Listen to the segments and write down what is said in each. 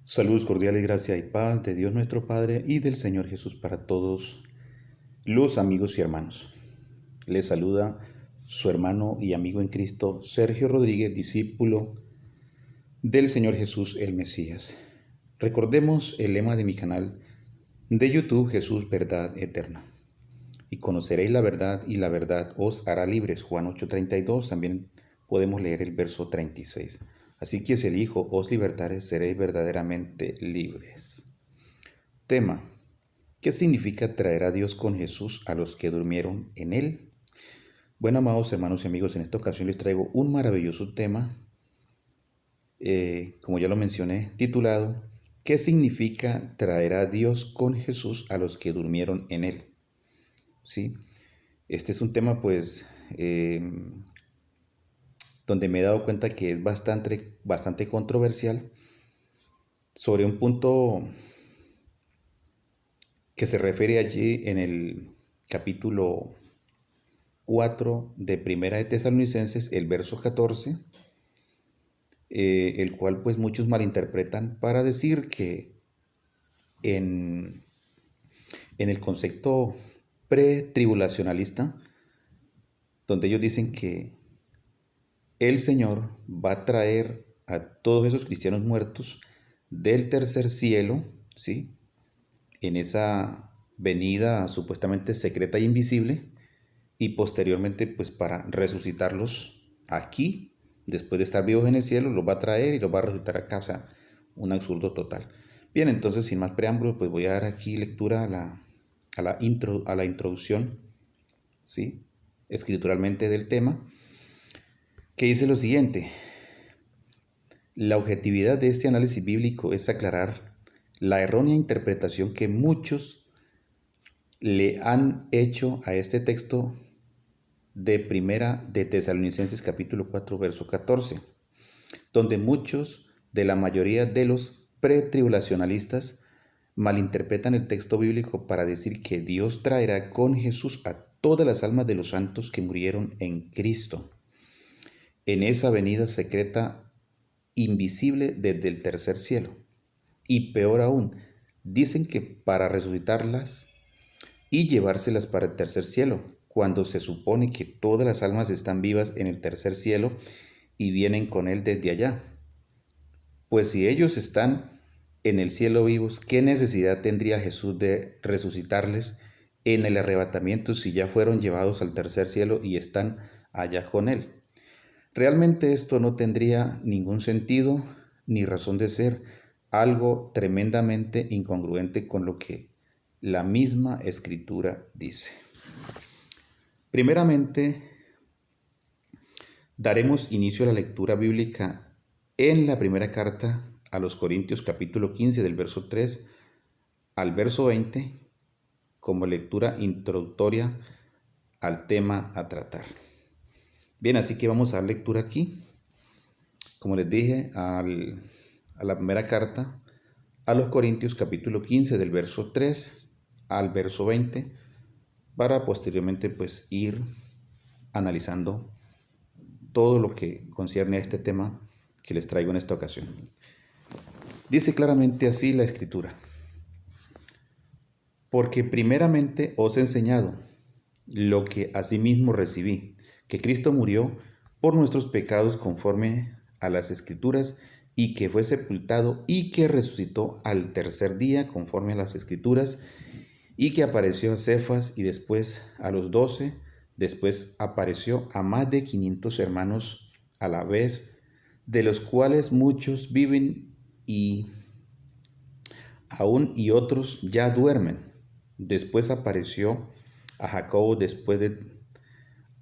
Saludos cordiales, gracia y paz de Dios nuestro Padre y del Señor Jesús para todos los amigos y hermanos. Les saluda su hermano y amigo en Cristo, Sergio Rodríguez, discípulo del Señor Jesús el Mesías. Recordemos el lema de mi canal de YouTube, Jesús, verdad eterna. Y conoceréis la verdad y la verdad os hará libres. Juan 8:32, también podemos leer el verso 36. Así que si el Hijo os libertare, seréis verdaderamente libres. Tema: ¿qué significa traer a Dios con Jesús a los que durmieron en Él? Bueno, amados hermanos y amigos, en esta ocasión les traigo un maravilloso tema, como ya lo mencioné, titulado ¿qué significa traer a Dios con Jesús a los que durmieron en Él? ¿Sí? Este es un tema, pues, donde me he dado cuenta que es bastante controversial sobre un punto que se refiere allí en el capítulo 4 de Primera de Tesalonicenses, el verso 14, el cual pues muchos malinterpretan para decir que en, en el concepto pretribulacionalista, donde ellos dicen que el Señor va a traer a todos esos cristianos muertos del tercer cielo, ¿sí? En esa venida supuestamente secreta e invisible, y posteriormente pues para resucitarlos aquí, después de estar vivos en el cielo, los va a traer y los va a resucitar acá. O sea, un absurdo total. Bien, entonces sin más preámbulos, pues voy a dar aquí lectura a la introducción, ¿sí? Escrituralmente del tema, que dice lo siguiente: la objetividad de este análisis bíblico es aclarar la errónea interpretación que muchos le han hecho a este texto de Primera de Tesalonicenses capítulo 4 verso 14, donde muchos de la mayoría de los pretribulacionalistas malinterpretan el texto bíblico para decir que Dios traerá con Jesús a todas las almas de los santos que murieron en Cristo, en esa venida secreta invisible desde el tercer cielo. Y peor aún, dicen que para resucitarlas y llevárselas para el tercer cielo, cuando se supone que todas las almas están vivas en el tercer cielo y vienen con Él desde allá. Pues si ellos están en el cielo vivos, ¿qué necesidad tendría Jesús de resucitarles en el arrebatamiento si ya fueron llevados al tercer cielo y están allá con Él? Realmente esto no tendría ningún sentido ni razón de ser, algo tremendamente incongruente con lo que la misma Escritura dice. Primeramente, daremos inicio a la lectura bíblica en la primera carta a los Corintios capítulo 15 del verso 3 al verso 20 como lectura introductoria al tema a tratar. Bien, así que vamos a dar lectura aquí, como les dije, a la primera carta a los Corintios capítulo 15 del verso 3 al verso 20, para posteriormente pues ir analizando todo lo que concierne a este tema que les traigo en esta ocasión. Dice claramente así la Escritura: porque primeramente os he enseñado lo que asimismo recibí, que Cristo murió por nuestros pecados conforme a las Escrituras, y que fue sepultado y que resucitó al tercer día conforme a las Escrituras, y que apareció a Cefas y después a los 12, después apareció a más de 500 hermanos a la vez, de los cuales muchos viven y aún y otros ya duermen. Después apareció a Jacobo,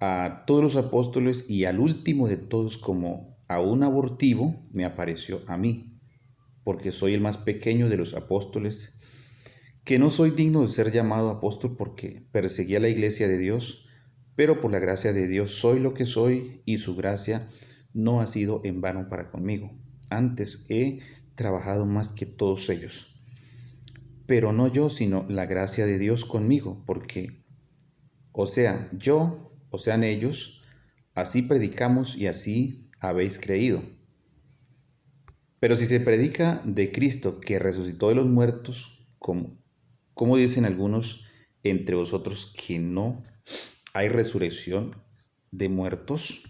a todos los apóstoles, y al último de todos, como a un abortivo, me apareció a mí, porque soy el más pequeño de los apóstoles, que no soy digno de ser llamado apóstol porque perseguí a la iglesia de Dios, pero por la gracia de Dios soy lo que soy, y su gracia no ha sido en vano para conmigo. Antes he trabajado más que todos ellos, pero no yo, sino la gracia de Dios conmigo, porque o sea yo, o sean ellos, así predicamos y así habéis creído. Pero si se predica de Cristo que resucitó de los muertos, como dicen algunos entre vosotros que no hay resurrección de muertos,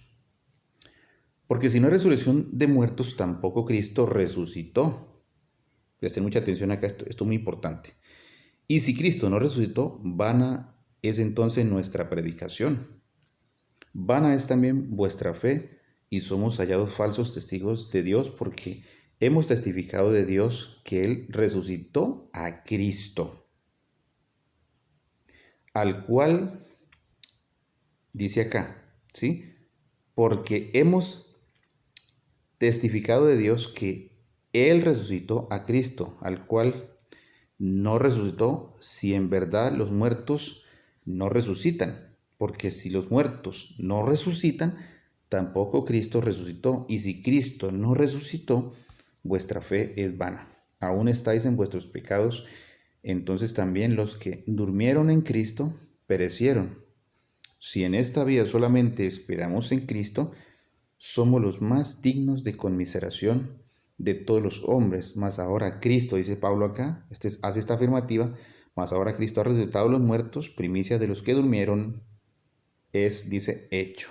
porque si no hay resurrección de muertos, tampoco Cristo resucitó. Presten mucha atención acá, esto es muy importante. Y si Cristo no resucitó, vana es entonces nuestra predicación. Vana es también vuestra fe, y somos hallados falsos testigos de Dios, porque hemos testificado de Dios que Él resucitó a Cristo, al cual dice acá, ¿sí? Porque hemos testificado de Dios que Él resucitó a Cristo, al cual no resucitó, si en verdad los muertos no resucitan. Porque si los muertos no resucitan, tampoco Cristo resucitó. Y si Cristo no resucitó, vuestra fe es vana. Aún estáis en vuestros pecados, entonces también los que durmieron en Cristo perecieron. Si en esta vida solamente esperamos en Cristo, somos los más dignos de conmiseración de todos los hombres. Mas ahora Cristo, dice Pablo acá, hace esta afirmativa, mas ahora Cristo ha resucitado a los muertos, primicia de los que durmieron, dice, hecho.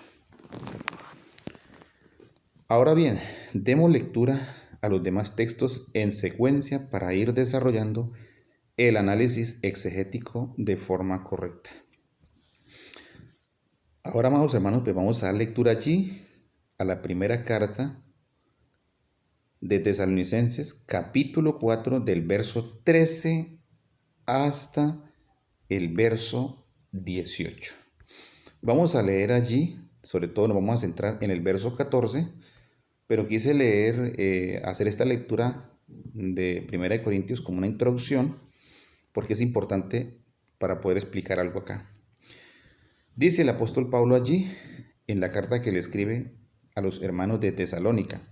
Ahora bien, demos lectura a los demás textos en secuencia para ir desarrollando el análisis exegético de forma correcta. Ahora, amados hermanos, pues vamos a dar lectura allí a la primera carta de Tesalonicenses, capítulo 4, del verso 13 hasta el verso 18. Vamos a leer allí, sobre todo nos vamos a centrar en el verso 14, pero quise hacer esta lectura de 1 Corintios como una introducción, porque es importante para poder explicar algo acá. Dice el apóstol Pablo allí, en la carta que le escribe a los hermanos de Tesalónica,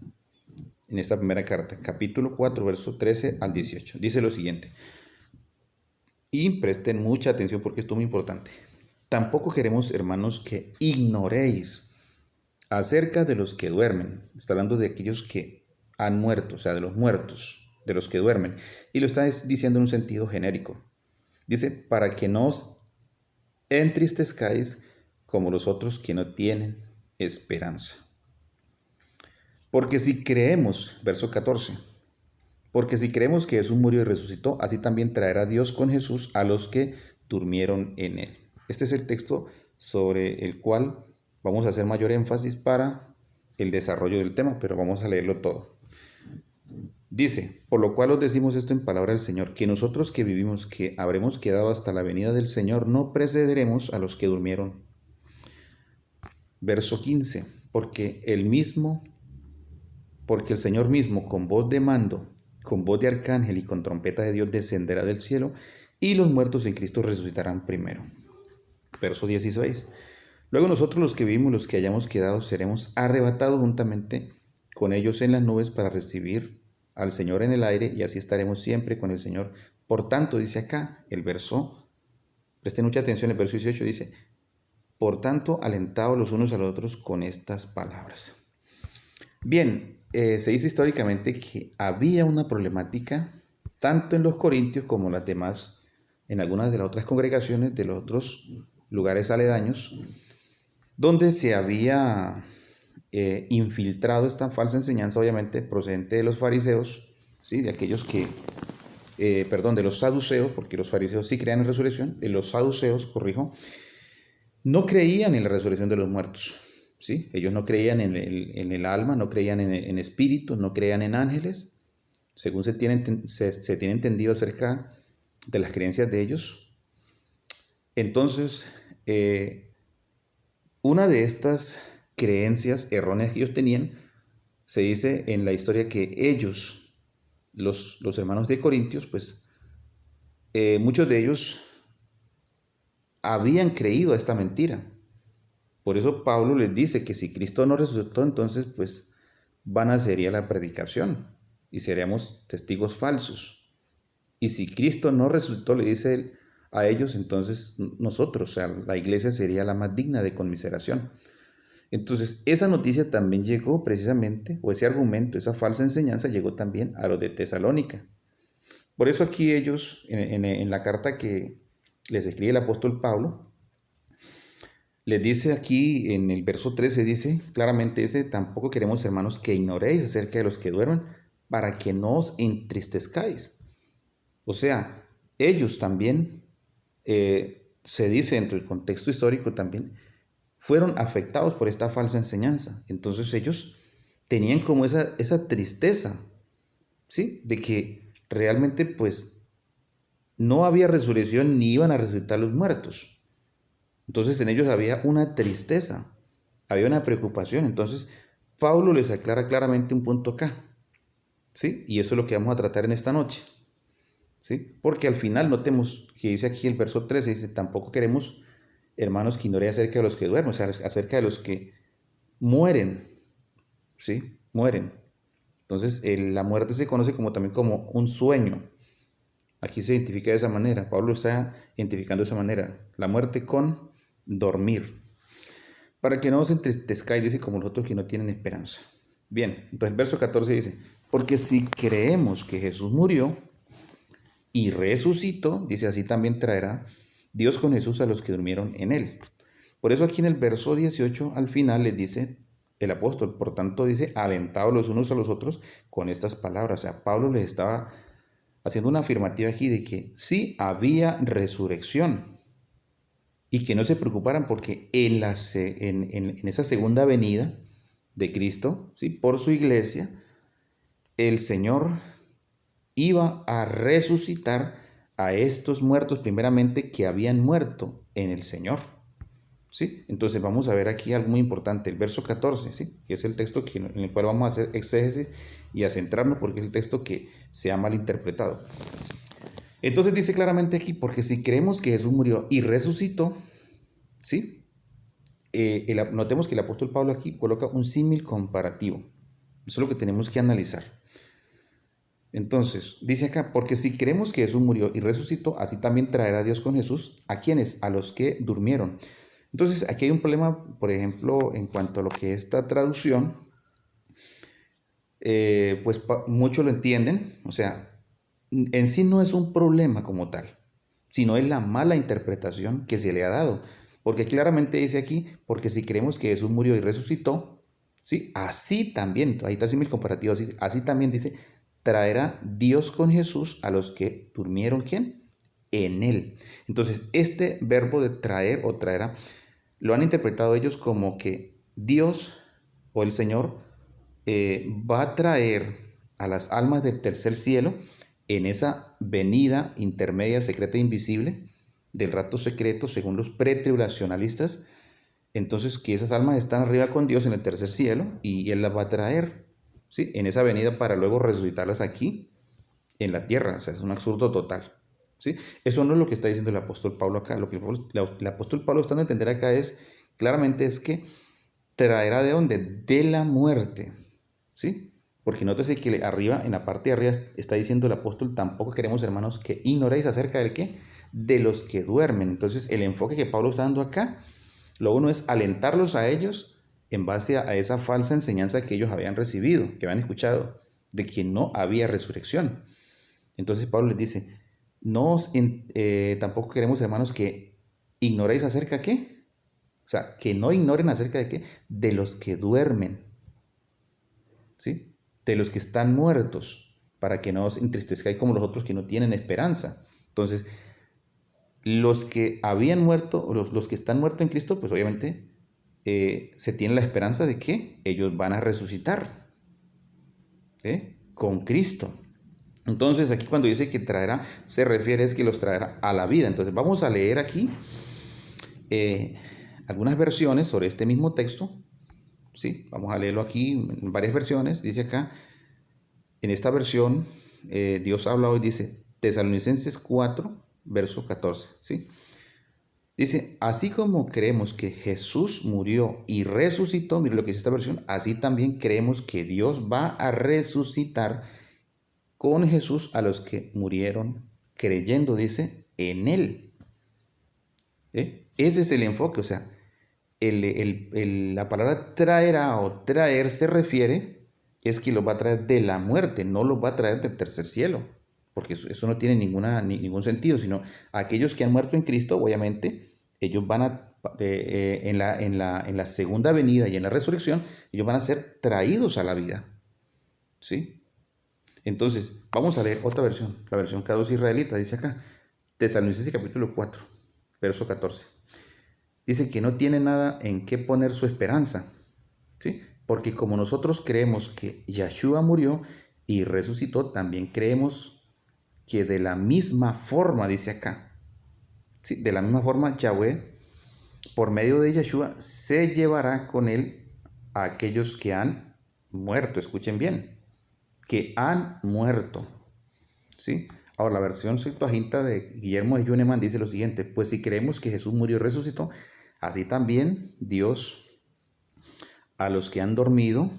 en esta primera carta, capítulo 4, verso 13 al 18. Dice lo siguiente, y presten mucha atención porque esto es muy importante. Tampoco queremos, hermanos, que ignoréis acerca de los que duermen. Está hablando de aquellos que han muerto, o sea, de los muertos, de los que duermen. Y lo está diciendo en un sentido genérico. Dice, para que no os entristezcáis como los otros que no tienen esperanza. Porque si creemos, verso 14, porque si creemos que Jesús murió y resucitó, así también traerá Dios con Jesús a los que durmieron en él. Este es el texto sobre el cual vamos a hacer mayor énfasis para el desarrollo del tema, pero vamos a leerlo todo. Dice, por lo cual os decimos esto en palabra del Señor, que nosotros que vivimos, que habremos quedado hasta la venida del Señor, no precederemos a los que durmieron. Verso 15, porque el Señor mismo con voz de mando, con voz de arcángel y con trompeta de Dios descenderá del cielo, y los muertos en Cristo resucitarán primero. Verso 16. Luego nosotros los que vivimos, los que hayamos quedado, seremos arrebatados juntamente con ellos en las nubes para recibir al Señor en el aire, y así estaremos siempre con el Señor. Por tanto, dice acá el verso, presten mucha atención, el verso 18 dice, por tanto, alentados los unos a los otros con estas palabras. Bien, se dice históricamente que había una problemática tanto en los corintios como en las demás, en algunas de las otras congregaciones de los otros lugares aledaños, donde se había infiltrado esta falsa enseñanza, obviamente procedente de los fariseos, ¿sí? De aquellos de los saduceos, porque los fariseos sí creían en resurrección, los saduceos, corrijo, no creían en la resurrección de los muertos, ¿sí? Ellos no creían en el alma, no creían en espíritus, no creían en ángeles, según se tiene entendido acerca de las creencias de ellos. Entonces, una de estas creencias erróneas que ellos tenían, se dice en la historia que ellos, los hermanos de Corintios, pues muchos de ellos habían creído a esta mentira. Por eso Pablo les dice que si Cristo no resucitó, entonces pues vana sería la predicación y seríamos testigos falsos. Y si Cristo no resucitó, le dice él a ellos, entonces nosotros, o sea, la iglesia sería la más digna de conmiseración. Entonces, esa noticia también llegó precisamente, o ese argumento, esa falsa enseñanza llegó también a los de Tesalónica. Por eso aquí ellos, en la carta que les escribe el apóstol Pablo, les dice aquí en el verso 13, dice claramente, dice, tampoco queremos, hermanos, que ignoréis acerca de los que duermen, para que no os entristezcáis. O sea, ellos también, se dice dentro del contexto histórico también, fueron afectados por esta falsa enseñanza. Entonces ellos tenían como esa tristeza, ¿sí? De que realmente pues no había resurrección ni iban a resucitar los muertos. Entonces en ellos había una tristeza, había una preocupación. Entonces Pablo les aclara claramente un punto acá, ¿sí? Y eso es lo que vamos a tratar en esta noche, ¿sí? Porque al final notemos que dice aquí el verso 13, dice, tampoco queremos, hermanos, que ignoréis acerca de los que duermen, o sea, acerca de los que mueren, ¿sí? Mueren. Entonces, la muerte se conoce como también como un sueño. Aquí se identifica de esa manera. Pablo está identificando de esa manera. La muerte con dormir. Para que no os entristezcáis, dice, como los otros que no tienen esperanza. Bien, entonces el verso 14 dice, porque si creemos que Jesús murió y resucitó, dice, así también traerá Dios con Jesús a los que durmieron en él. Por eso aquí en el verso 18 al final les dice el apóstol, por tanto dice, alentados los unos a los otros con estas palabras. O sea, Pablo les estaba haciendo una afirmativa aquí de que sí había resurrección y que no se preocuparan porque en esa segunda venida de Cristo, ¿sí? Por su iglesia, el Señor iba a resucitar a estos muertos primeramente que habían muerto en el Señor. ¿Sí? Entonces vamos a ver aquí algo muy importante, el verso 14, ¿sí? Que es el texto en el cual vamos a hacer exégesis y a centrarnos porque es el texto que se ha malinterpretado. Entonces dice claramente aquí, porque si creemos que Jesús murió y resucitó, ¿sí? Notemos que el apóstol Pablo aquí coloca un símil comparativo. Eso es lo que tenemos que analizar. Entonces, dice acá, porque si creemos que Jesús murió y resucitó, así también traerá Dios con Jesús a quienes, a los que durmieron. Entonces, aquí hay un problema, por ejemplo, en cuanto a lo que esta traducción, pues muchos lo entienden, o sea, en sí no es un problema como tal, sino es la mala interpretación que se le ha dado. Porque claramente dice aquí, porque si creemos que Jesús murió y resucitó, ¿sí? Así también, ahí está el símil comparativo, así también dice, traerá Dios con Jesús a los que durmieron, ¿quién? En él. Entonces, este verbo de traer o traerá, lo han interpretado ellos como que Dios o el Señor va a traer a las almas del tercer cielo en esa venida intermedia, secreta e invisible del rato secreto, según los pretribulacionalistas. Entonces, que esas almas están arriba con Dios en el tercer cielo y Él las va a traer, ¿sí? En esa venida para luego resucitarlas aquí en la tierra. O sea, es un absurdo total, ¿sí? Eso no es lo que está diciendo el apóstol Pablo acá. Lo que el apóstol Pablo está dando a entender acá es, claramente es que traerá ¿de dónde? De la muerte, ¿sí? Porque nótese que arriba, en la parte de arriba está diciendo el apóstol, tampoco queremos, hermanos, que ignoréis acerca del qué, de los que duermen. Entonces, el enfoque que Pablo está dando acá, lo uno es alentarlos a ellos en base a esa falsa enseñanza que ellos habían recibido, que habían escuchado, de que no había resurrección. Entonces Pablo les dice, tampoco queremos, hermanos, que ignoréis acerca de qué. O sea, que no ignoren acerca de qué, de los que duermen, ¿sí? De los que están muertos, para que no os entristezcáis como los otros que no tienen esperanza. Entonces, los que habían muerto, los que están muertos en Cristo, pues obviamente se tiene la esperanza de que ellos van a resucitar, ¿sí? Con Cristo. Entonces aquí cuando dice que traerá, se refiere es que los traerá a la vida. Entonces vamos a leer aquí algunas versiones sobre este mismo texto. Sí, vamos a leerlo aquí en varias versiones. Dice acá, en esta versión, Dios habla hoy, dice Tesalonicenses 4, verso 14. ¿Sí? Dice, así como creemos que Jesús murió y resucitó, mire lo que dice esta versión, así también creemos que Dios va a resucitar con Jesús a los que murieron creyendo, dice, en Él. Ese es el enfoque, o sea, la palabra traerá o traer se refiere es que los va a traer de la muerte, no los va a traer del tercer cielo, porque eso no tiene ningún sentido, sino aquellos que han muerto en Cristo, obviamente, ellos van a, en la segunda venida y en la resurrección, ellos van a ser traídos a la vida, ¿sí? Entonces, vamos a leer otra versión, la versión K2 israelita, dice acá, Tesalonicenses capítulo 4, verso 14. Dice que no tiene nada en qué poner su esperanza, ¿sí? Porque como nosotros creemos que Yahshua murió y resucitó, también creemos que de la misma forma, dice acá, ¿sí? De la misma forma Yahweh, por medio de Yahshua, se llevará con él a aquellos que han muerto, escuchen bien, que han muerto, ¿sí? Ahora, la versión Septuaginta de Guillermo de Yuneman dice lo siguiente: pues si creemos que Jesús murió y resucitó, así también Dios a los que han dormido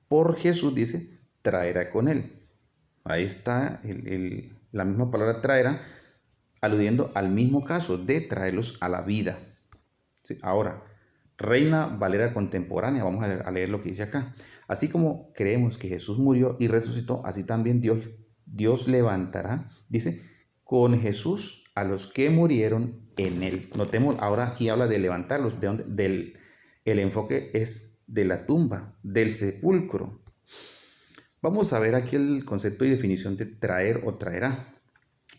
por Jesús, dice, traerá con él. Ahí está la misma palabra traerá, aludiendo al mismo caso de traerlos a la vida. ¿Sí? Ahora, Reina Valera contemporánea, vamos a leer lo que dice acá. Así como creemos que Jesús murió y resucitó, así también Dios levantará, dice, con Jesús a los que murieron en él. Notemos, ahora aquí habla de levantarlos, el enfoque es de la tumba, del sepulcro. Vamos a ver aquí el concepto y definición de traer o traerá.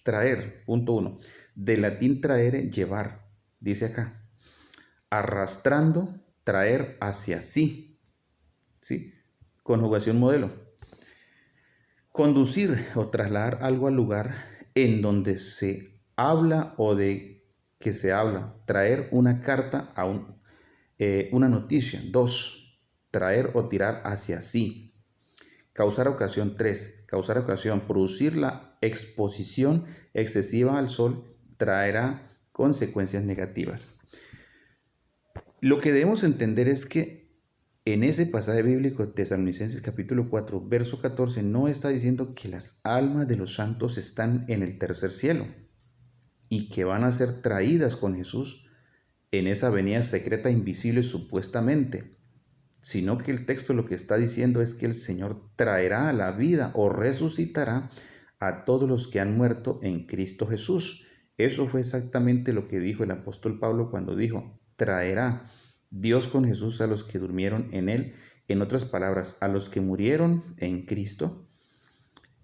Traer, punto 1. Del latín traere, llevar, dice acá. Arrastrando, traer hacia sí. ¿Sí? Conjugación modelo. Conducir o trasladar algo al lugar en donde se habla o de que se habla. Traer una carta a una noticia. 2. Traer o tirar hacia sí. Causar ocasión. 3. Causar ocasión. Producir la exposición excesiva al sol traerá consecuencias negativas. Lo que debemos entender es que en ese pasaje bíblico, Tesalonicenses capítulo 4, verso 14, no está diciendo que las almas de los santos están en el tercer cielo y que van a ser traídas con Jesús en esa venida secreta invisible supuestamente, sino que el texto lo que está diciendo es que el Señor traerá a la vida o resucitará a todos los que han muerto en Cristo Jesús. Eso fue exactamente lo que dijo el apóstol Pablo cuando dijo, traerá Dios con Jesús a los que durmieron en él. En otras palabras, a los que murieron en Cristo.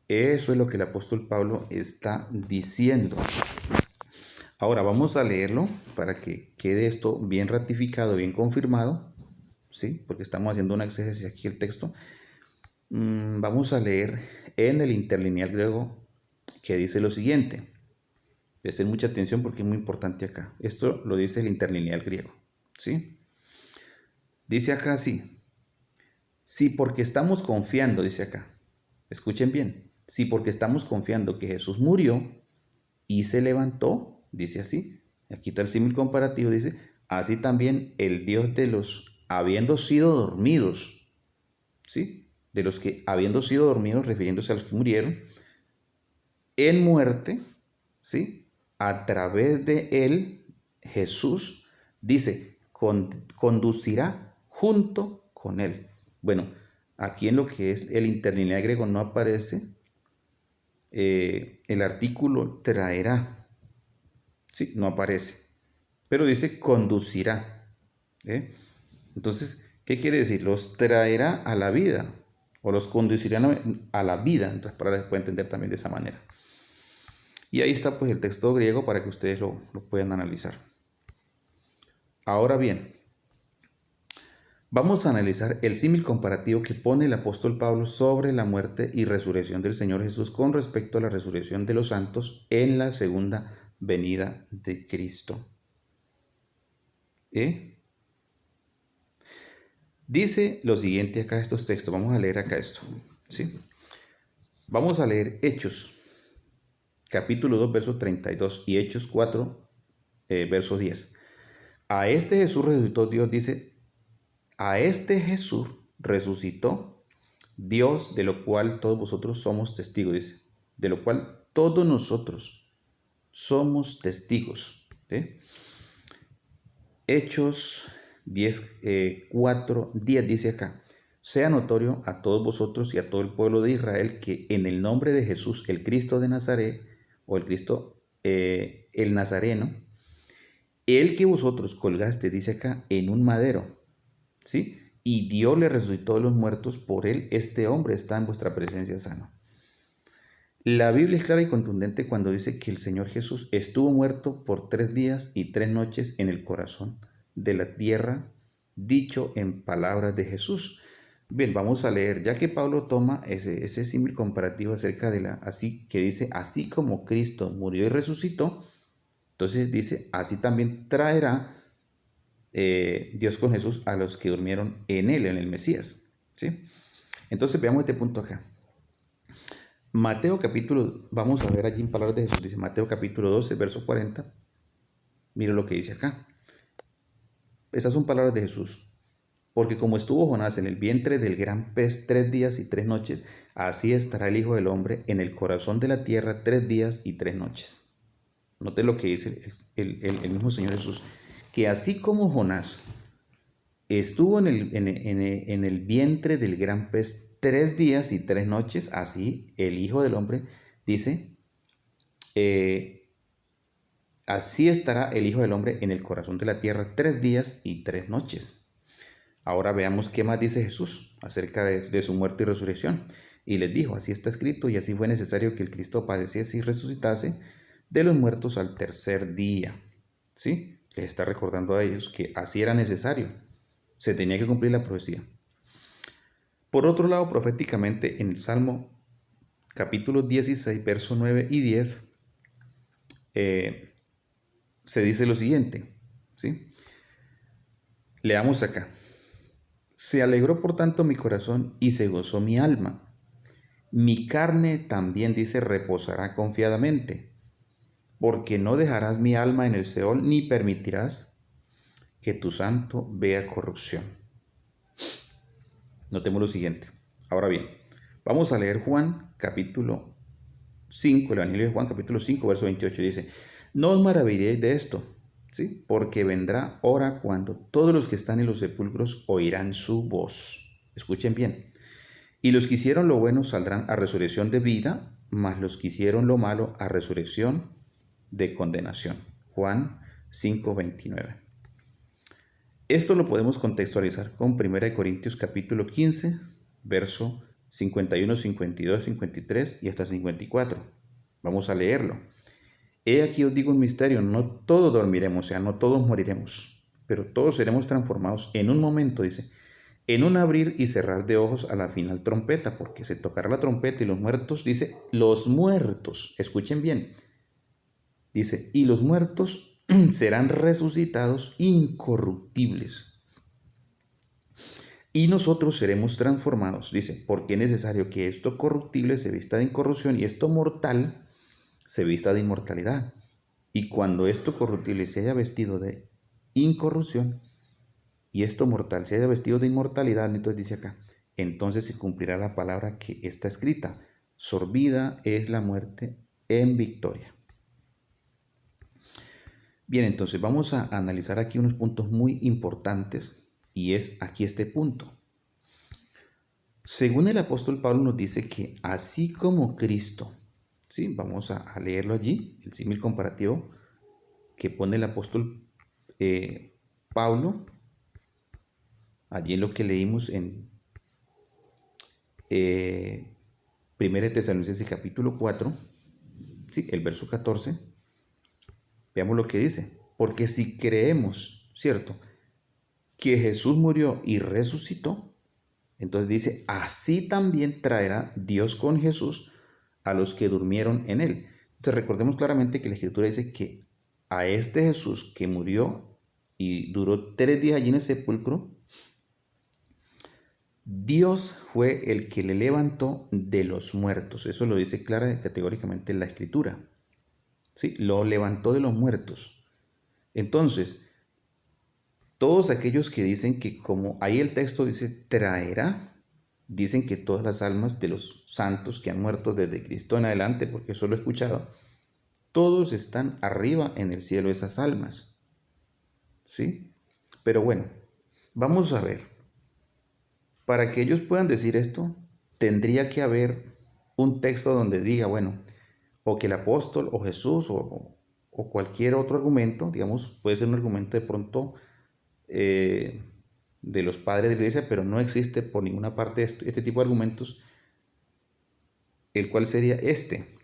Eso es lo que el apóstol Pablo está diciendo. Ahora vamos a leerlo para que quede esto bien ratificado, bien confirmado, ¿sí? Porque estamos haciendo una exégesis aquí el texto. Vamos a leer en el interlineal griego que dice lo siguiente. Presten mucha atención porque es muy importante acá. Esto lo dice el interlineal griego, ¿sí? Dice acá así. Si porque estamos confiando, dice acá. Escuchen bien. Si porque estamos confiando que Jesús murió y se levantó, dice así. Aquí está el símil comparativo, dice, así también el Dios de los habiendo sido dormidos, ¿sí? De los que habiendo sido dormidos, refiriéndose a los que murieron, en muerte, ¿sí? A través de él, Jesús, dice, conducirá junto con él. Bueno, aquí en lo que es el interlineal griego no aparece el artículo traerá. Sí, no aparece. Pero dice conducirá. Entonces, ¿qué quiere decir? Los traerá a la vida. O los conducirá a la vida. En otras palabras, se puede entender también de esa manera. Y ahí está pues el texto griego para que ustedes lo puedan analizar. Ahora bien, vamos a analizar el símil comparativo que pone el apóstol Pablo sobre la muerte y resurrección del Señor Jesús con respecto a la resurrección de los santos en la segunda venida de Cristo. Dice lo siguiente acá estos textos. Vamos a leer acá esto, ¿sí? Vamos a leer Hechos, capítulo 2, verso 32 y Hechos 4, verso 10. A este Jesús resucitó Dios, dice, a este Jesús resucitó Dios, de lo cual todos vosotros somos testigos, dice, de lo cual todos nosotros somos testigos. Hechos 10, 4, 10 dice acá: sea notorio a todos vosotros y a todo el pueblo de Israel que en el nombre de Jesús, el Cristo de Nazaret, o el Cristo, el Nazareno, el que vosotros colgaste, dice acá, en un madero, ¿sí? Y Dios le resucitó de los muertos, por él este hombre está en vuestra presencia sano. La Biblia es clara y contundente cuando dice que el Señor Jesús estuvo muerto por 3 días y 3 noches en el corazón de la tierra, dicho en palabras de Jesús. Bien, vamos a leer, ya que Pablo toma ese símil comparativo acerca de así que dice, así como Cristo murió y resucitó, entonces dice, así también traerá Dios con Jesús a los que durmieron en él, en el Mesías, ¿sí? Entonces veamos este punto acá. Mateo capítulo, vamos a ver allí en palabras de Jesús, dice Mateo capítulo 12, verso 40. Mira lo que dice acá. Estas son palabras de Jesús. Porque como estuvo Jonás en el vientre del gran pez 3 días y 3 noches, así estará el Hijo del Hombre en el corazón de la tierra 3 días y 3 noches. Note lo que dice el mismo Señor Jesús, que así como Jonás estuvo en el vientre del gran pez 3 días y 3 noches, así el Hijo del Hombre, dice, así estará el Hijo del Hombre en el corazón de la tierra 3 días y 3 noches. Ahora veamos qué más dice Jesús acerca de su muerte y resurrección. Y les dijo, así está escrito, y así fue necesario que el Cristo padeciese y resucitase de los muertos al tercer día. ¿Sí? Les está recordando a ellos que así era necesario. Se tenía que cumplir la profecía. Por otro lado, proféticamente, en el Salmo capítulo 16, verso 9 y 10, se dice lo siguiente, ¿sí? Leamos acá. Se alegró por tanto mi corazón y se gozó mi alma. Mi carne también, dice, reposará confiadamente, porque no dejarás mi alma en el Seol, ni permitirás que tu santo vea corrupción. Notemos lo siguiente. Ahora bien, vamos a leer Juan capítulo 5, el Evangelio de Juan capítulo 5, verso 28, dice, no os maravilléis de esto, ¿sí? Porque vendrá hora cuando todos los que están en los sepulcros oirán su voz. Escuchen bien. Y los que hicieron lo bueno saldrán a resurrección de vida, mas los que hicieron lo malo a resurrección de condenación. Juan 5:29. Esto lo podemos contextualizar con 1 Corintios capítulo 15, verso 51, 52, 53 y hasta 54. Vamos a leerlo. He aquí os digo un misterio, no todos dormiremos, o sea, no todos moriremos, pero todos seremos transformados en un momento, dice, en un abrir y cerrar de ojos a la final trompeta, porque se tocará la trompeta y los muertos, dice, los muertos, escuchen bien, dice, y los muertos serán resucitados incorruptibles. Y nosotros seremos transformados, dice, porque es necesario que esto corruptible se vista de incorrupción y esto mortal se vista de inmortalidad. Y cuando esto corruptible se haya vestido de incorrupción y esto mortal se haya vestido de inmortalidad, entonces dice acá, entonces se cumplirá la palabra que está escrita, sorbida es la muerte en victoria. Bien, entonces vamos a analizar aquí unos puntos muy importantes y es aquí este punto. Según el apóstol Pablo nos dice que así como Cristo, ¿sí? Vamos a leerlo allí, el símil comparativo que pone el apóstol Pablo, allí en lo que leímos en 1 Tesalonicenses capítulo 4, ¿sí? El verso 14, veamos lo que dice, porque si creemos, ¿cierto?, que Jesús murió y resucitó, entonces dice, así también traerá Dios con Jesús a los que durmieron en él. Entonces recordemos claramente que la Escritura dice que a este Jesús que murió y duró 3 días allí en el sepulcro, Dios fue el que le levantó de los muertos. Eso lo dice clara y categóricamente la Escritura. ¿Sí? Lo levantó de los muertos. Entonces, todos aquellos que dicen que como ahí el texto dice traerá, dicen que todas las almas de los santos que han muerto desde Cristo en adelante, porque eso lo he escuchado, todos están arriba en el cielo esas almas. ¿Sí? Pero bueno, vamos a ver. Para que ellos puedan decir esto, tendría que haber un texto donde diga, bueno, o que el apóstol o Jesús o cualquier otro argumento, digamos, puede ser un argumento de pronto de los padres de la iglesia, pero no existe por ninguna parte este tipo de argumentos, el cual sería este.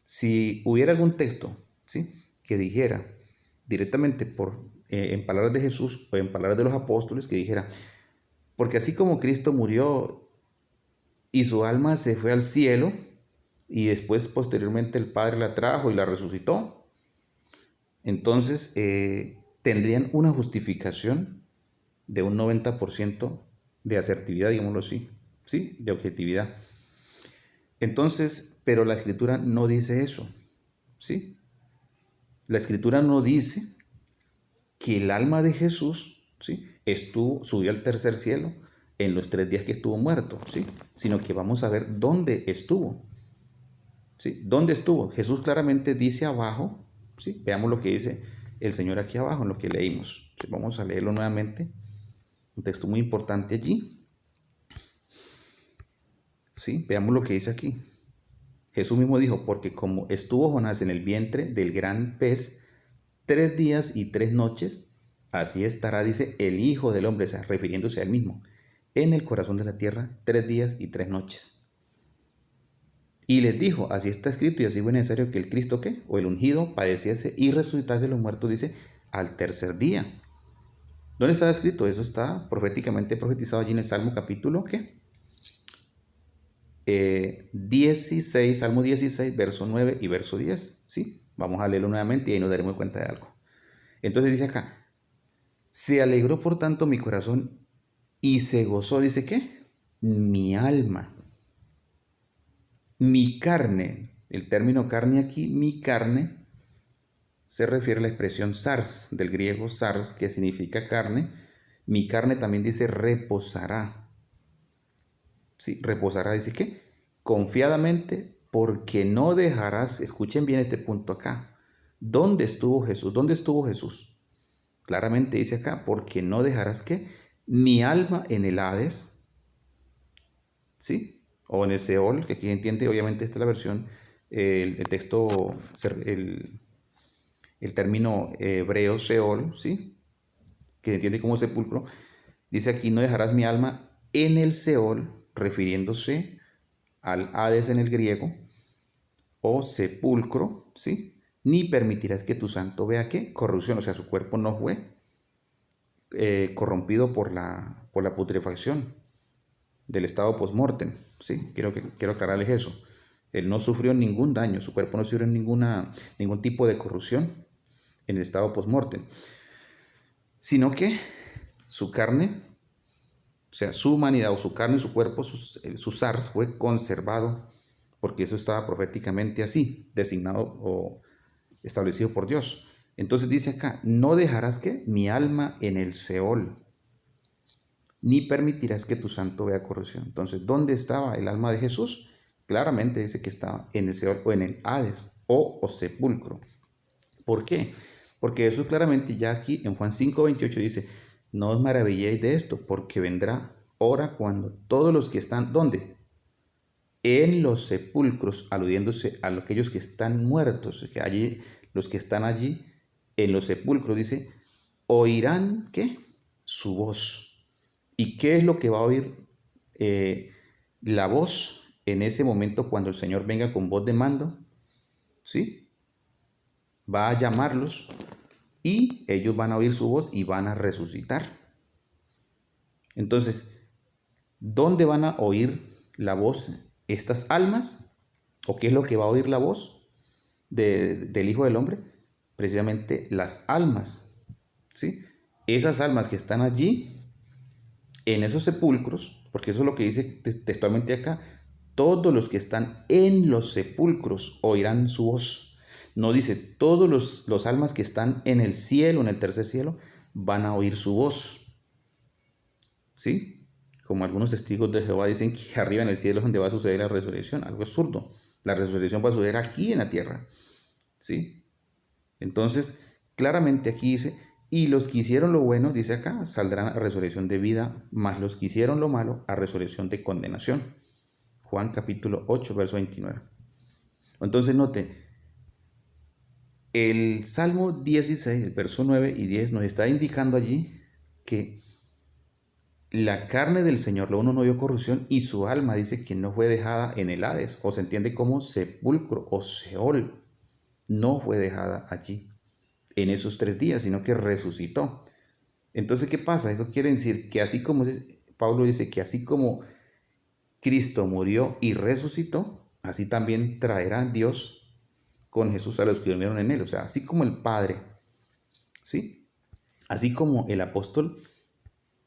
Si hubiera algún texto, ¿sí?, que dijera directamente en palabras de Jesús o en palabras de los apóstoles, que dijera, porque así como Cristo murió y su alma se fue al cielo y después posteriormente el Padre la trajo y la resucitó, entonces tendrían una justificación de un 90% de asertividad, digámoslo así, ¿sí?, de objetividad. Entonces, pero la Escritura no dice eso, ¿sí? La Escritura no dice que el alma de Jesús, ¿sí?, subió al tercer cielo en los 3 días que estuvo muerto, ¿sí?, sino que vamos a ver dónde estuvo, ¿sí? ¿Dónde estuvo? Jesús claramente dice abajo, ¿sí? Veamos lo que dice el Señor aquí abajo en lo que leímos, ¿sí? Vamos a leerlo nuevamente, un texto muy importante allí, ¿sí? Veamos lo que dice aquí. Jesús mismo dijo, porque como estuvo Jonás en el vientre del gran pez 3 días y 3 noches, así estará, dice, el Hijo del Hombre, o sea, refiriéndose a él mismo, en el corazón de la tierra 3 días y 3 noches. Y les dijo, así está escrito y así fue necesario que el Cristo, ¿qué?, o el ungido, padeciese y resucitase de los muertos, dice, al tercer día. ¿Dónde estaba escrito? Eso está proféticamente profetizado allí en el Salmo capítulo, ¿qué? 16, Salmo 16, verso 9 y verso 10, ¿sí? Vamos a leerlo nuevamente y ahí nos daremos cuenta de algo. Entonces dice acá, se alegró por tanto mi corazón y se gozó, dice, ¿qué? Mi alma, mi carne. El término carne aquí, mi carne, se refiere a la expresión sars, del griego sars, que significa carne. Mi carne también dice reposará. Sí, reposará, dice que confiadamente, porque no dejarás, escuchen bien este punto acá. ¿Dónde estuvo Jesús? ¿Dónde estuvo Jesús? Claramente dice acá, porque no dejarás que mi alma en el Hades, ¿sí?, o en el Seol, que aquí entiende, obviamente esta es la versión, el texto, el término hebreo Seol, ¿sí?, que se entiende como sepulcro, dice aquí, no dejarás mi alma en el Seol, refiriéndose al Hades en el griego, o sepulcro, ¿sí?, ni permitirás que tu santo vea ¿qué? Corrupción, o sea, su cuerpo no fue corrompido por la putrefacción del estado post-mortem, ¿sí? Quiero aclararles eso. Él no sufrió ningún daño, su cuerpo no sufrió ningún tipo de corrupción en el estado post-mortem, sino que su carne, o sea, su humanidad o su carne, su cuerpo, su SARS fue conservado, porque eso estaba proféticamente así, designado o establecido por Dios. Entonces dice acá, no dejarás que mi alma en el Seol, ni permitirás que tu santo vea corrupción. Entonces, ¿dónde estaba el alma de Jesús? Claramente dice que estaba en el Seol o en el Hades o sepulcro. ¿Por qué? Porque eso claramente ya aquí en Juan 5:28 dice, no os maravilléis de esto, porque vendrá hora cuando todos los que están, ¿dónde? En los sepulcros, aludiéndose a aquellos que están muertos, que allí, los que están allí en los sepulcros, dice, oirán, ¿qué? Su voz. ¿Y qué es lo que va a oír la voz en ese momento cuando el Señor venga con voz de mando? ¿Sí? Va a llamarlos y ellos van a oír su voz y van a resucitar. Entonces, ¿dónde van a oír la voz estas almas? ¿O qué es lo que va a oír la voz del Hijo del Hombre? Precisamente las almas, ¿sí? Esas almas que están allí en esos sepulcros, porque eso es lo que dice textualmente acá, todos los que están en los sepulcros oirán su voz. No dice, todos los almas que están en el cielo, en el tercer cielo, van a oír su voz. ¿Sí? Como algunos testigos de Jehová dicen que arriba en el cielo es donde va a suceder la resurrección, algo absurdo. La resurrección va a suceder aquí en la tierra. ¿Sí? Entonces, claramente aquí dice Y los que hicieron lo bueno, dice acá, saldrán a resurrección de vida, mas los que hicieron lo malo a resurrección de condenación. Juan capítulo 8, verso 29. Entonces note, el Salmo 16, el verso 9 y 10 nos está indicando allí que la carne del Señor, lo uno no vio corrupción, y su alma dice que no fue dejada en el Hades, o se entiende como sepulcro o Seol, no fue dejada allí en esos 3 días, sino que resucitó. Entonces, ¿qué pasa? Eso quiere decir que así como Pablo dice que así como Cristo murió y resucitó, así también traerá Dios con Jesús a los que durmieron en él. O sea, así como el Padre, ¿sí? Así como el apóstol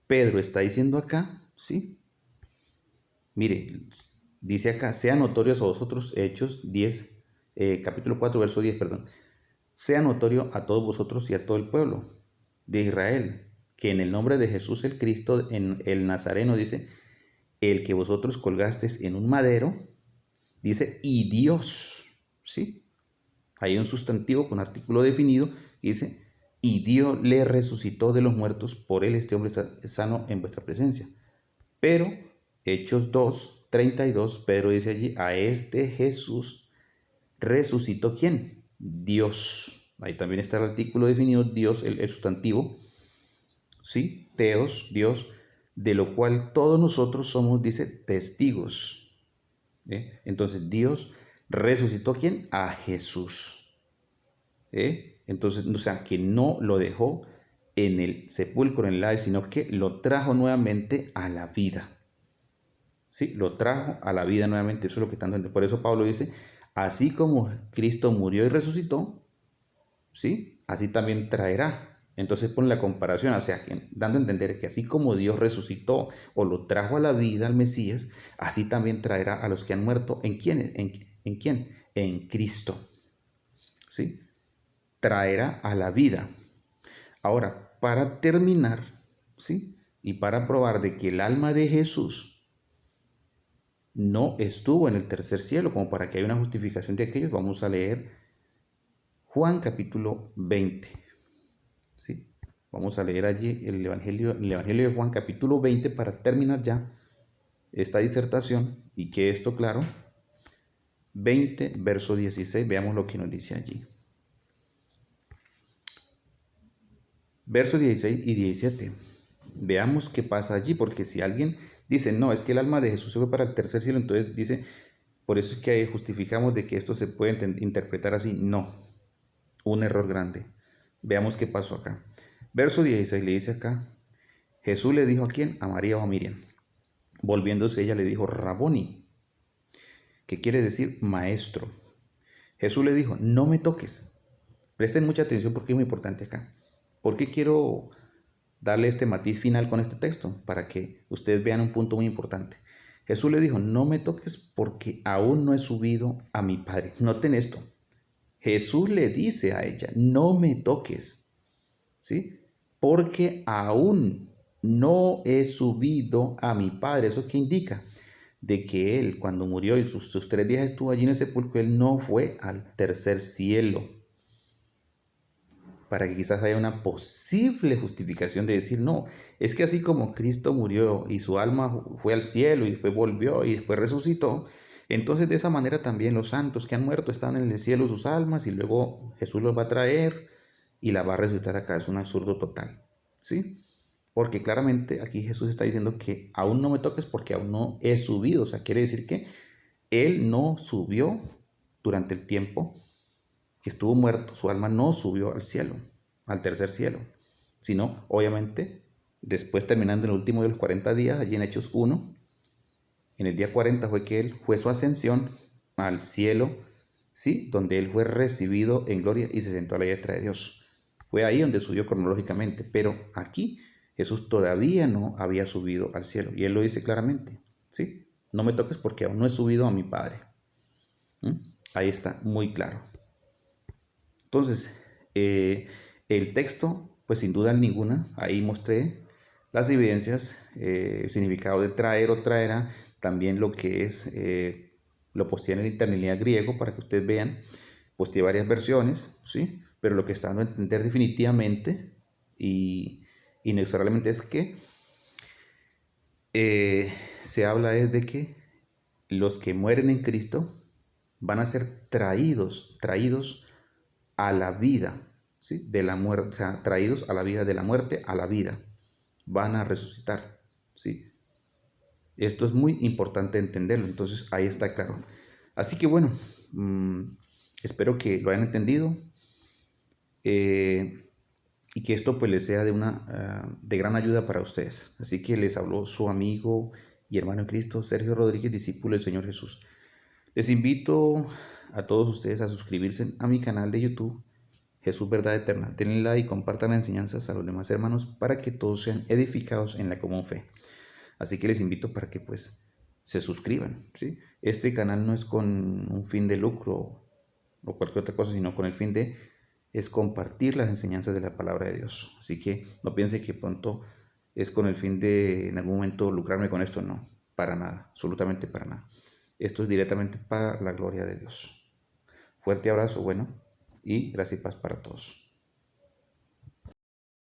Pedro está diciendo acá, ¿sí? Mire, dice acá, sean notorios a vosotros, Hechos 10, capítulo 4, verso 10, perdón. Sea notorio a todos vosotros y a todo el pueblo de Israel, que en el nombre de Jesús el Cristo, en el Nazareno, dice, el que vosotros colgasteis en un madero, dice, y Dios, ¿sí? Hay un sustantivo con artículo definido, dice, y Dios le resucitó de los muertos, por él este hombre está sano en vuestra presencia. Pero, Hechos 2, 32, Pedro dice allí, a este Jesús resucitó ¿quién? Dios. Ahí también está el artículo definido, Dios, el sustantivo, ¿sí? Teos, Dios, de lo cual todos nosotros somos, dice, testigos. Entonces, Dios resucitó ¿quién? A Jesús. Entonces, o sea, que no lo dejó en el sepulcro, en el Hades, sino que lo trajo nuevamente a la vida. ¿Sí? Lo trajo a la vida nuevamente. Eso es lo que están dando. Por eso Pablo dice, así como Cristo murió y resucitó, ¿sí? Así también traerá. Entonces pone la comparación, o sea, dando a entender que así como Dios resucitó o lo trajo a la vida al Mesías, así también traerá a los que han muerto. ¿En quién? ¿En quién? En Cristo. ¿Sí? Traerá a la vida. Ahora, para terminar, ¿sí? Y para probar de que el alma de Jesús no estuvo en el tercer cielo, como para que haya una justificación de aquellos, vamos a leer Juan capítulo 20. ¿Sí? Vamos a leer allí el Evangelio de Juan capítulo 20 para terminar ya esta disertación y que esto claro. 20, verso 16, veamos lo que nos dice allí. Versos 16 y 17. Veamos qué pasa allí, porque si alguien dice, no, es que el alma de Jesús se fue para el tercer cielo, entonces dice, por eso es que justificamos de que esto se puede interpretar así. No, un error grande. Veamos qué pasó acá. Verso 16 le dice acá, Jesús le dijo a quién, a María o a Miriam. Volviéndose ella le dijo, Raboni, que quiere decir maestro. Jesús le dijo, no me toques. Presten mucha atención porque es muy importante acá. ¿Por qué quiero darle este matiz final con este texto? Para que ustedes vean un punto muy importante. Jesús le dijo, no me toques porque aún no he subido a mi Padre. Noten esto. Jesús le dice a ella, no me toques, ¿sí? Porque aún no he subido a mi Padre. ¿Eso qué indica? De que Él, cuando murió y sus 3 días estuvo allí en el sepulcro, Él no fue al tercer cielo. Para que quizás haya una posible justificación de decir, no, es que así como Cristo murió y su alma fue al cielo y después volvió y después resucitó, entonces de esa manera también los santos que han muerto están en el cielo sus almas y luego Jesús los va a traer y la va a resucitar acá. Es un absurdo total, ¿sí? Porque claramente aquí Jesús está diciendo que aún no me toques porque aún no he subido. O sea, quiere decir que Él no subió durante el tiempo que estuvo muerto, su alma no subió al cielo, al tercer cielo, sino obviamente después terminando en el último de los 40 días, allí en Hechos 1, en el día 40 fue que él fue su ascensión al cielo, ¿sí? Donde él fue recibido en gloria y se sentó a la diestra de Dios. Fue ahí donde subió cronológicamente, pero aquí Jesús todavía no había subido al cielo y él lo dice claramente, ¿sí? No me toques porque aún no he subido a mi Padre. Ahí está, muy claro. Entonces, el texto, pues sin duda ninguna, ahí mostré las evidencias, el significado de traer o traerá, también lo que es, lo posteé en el interlineal griego para que ustedes vean, posteé varias versiones, ¿sí? Pero lo que está dando a entender definitivamente y inexorablemente es que se habla es de que los que mueren en Cristo van a ser traídos a la vida, ¿sí? De la muerte, o sea, traídos a la vida, de la muerte a la vida. Van a resucitar, ¿sí? Esto es muy importante entenderlo, entonces ahí está claro. Así que bueno, espero que lo hayan entendido y que esto pues les sea de gran ayuda para ustedes. Así que les habló su amigo y hermano en Cristo, Sergio Rodríguez, discípulo del Señor Jesús. Les invito a todos ustedes a suscribirse a mi canal de YouTube, Jesús Verdad Eterna. Denle like y compartan las enseñanzas a los demás hermanos para que todos sean edificados en la común fe. Así que les invito para que pues se suscriban, ¿sí? Este canal no es con un fin de lucro o cualquier otra cosa, sino con el fin de es compartir las enseñanzas de la palabra de Dios. Así que no piense que pronto es con el fin de en algún momento lucrarme con esto, no, para nada, absolutamente para nada. Esto es directamente para la gloria de Dios. Fuerte abrazo, bueno, y gracias y paz para todos.